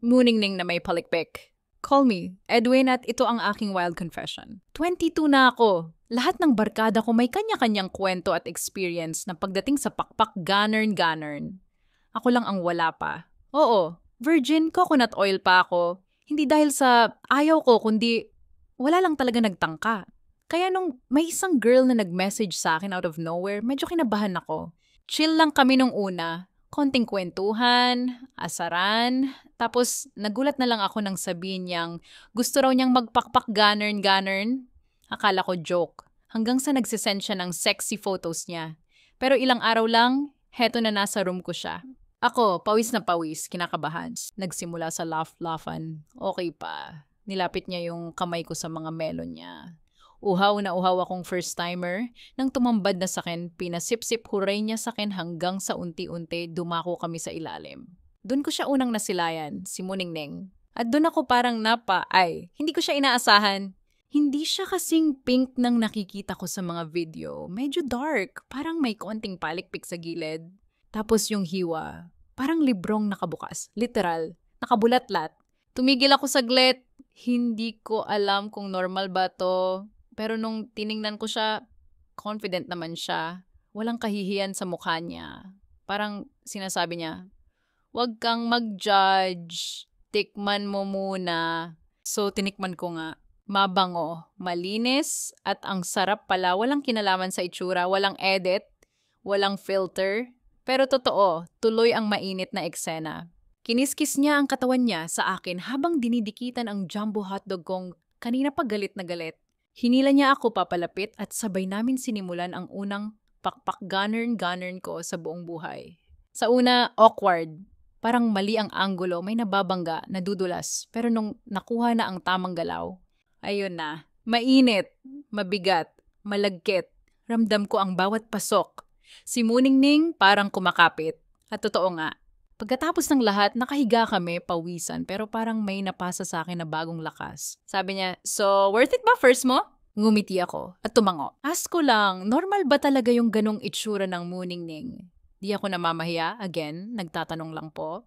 Muningning na may palikpik. Call me, Edwin, at ito ang aking wild confession. 22 na ako. Lahat ng barkada ko may kanya-kanyang kwento at experience na pagdating sa pakpak ganern-ganern. Ako lang ang wala pa. Oo, virgin coconut oil pa ako. Hindi dahil sa ayaw ko, kundi wala lang talaga nagtangka. Kaya nung may isang girl na nag-message sa akin out of nowhere, medyo kinabahan ako. Chill lang kami nung una. Konting kwentuhan, asaran, tapos nagulat na lang ako nang sabihin niyang gusto raw niyang magpakpak ganern-ganern. Akala ko joke. Hanggang sa nagsisend siya ng sexy photos niya. Pero ilang araw lang, heto na nasa room ko siya. Ako, pawis na pawis, kinakabahan. Nagsimula sa laugh-laughan. Okay pa. Nilapit niya yung kamay ko sa mga melon niya. Uhaw na uhaw akong first-timer. Nang tumambad na sakin, pinasip-sip huray niya sakin hanggang sa unti-unti dumako kami sa ilalim. Doon ko siya unang nasilayan, si Muningning. At doon ako parang hindi ko siya inaasahan. Hindi siya kasing pink nang nakikita ko sa mga video. Medyo dark, parang may konting palikpik sa gilid. Tapos yung hiwa, parang librong nakabukas. Literal, nakabulatlat. Tumigil ako saglit. Hindi ko alam kung normal ba to. Pero nung tiningnan ko siya, confident naman siya. Walang kahihiyan sa mukha niya. Parang sinasabi niya, "Huwag kang mag-judge. Tikman mo muna." So tinikman ko nga. Mabango, malinis, at ang sarap pala. Walang kinalaman sa itsura, walang edit, walang filter. Pero totoo, tuloy ang mainit na eksena. Kiniskis niya ang katawan niya sa akin habang dinidikitan ang jumbo hotdog kong kanina pa galit na galit. Hinila niya ako papalapit at sabay namin sinimulan ang unang pakpak ganern-ganern ko sa buong buhay. Sa una, awkward. Parang mali ang anggulo, may nababangga, nadudulas. Pero nung nakuha na ang tamang galaw, ayun na. Mainit, mabigat, malagkit. Ramdam ko ang bawat pasok. Si Muningning parang kumakapit. At totoo nga. Pagkatapos ng lahat, nakahiga kami, pawisan, pero parang may napasa sa akin na bagong lakas. Sabi niya, "So, worth it ba first mo?" Ngumiti ako at tumango. Ask ko lang, normal ba talaga yung ganong itsura ng Muningning? Di ako namamahiya, again, nagtatanong lang po.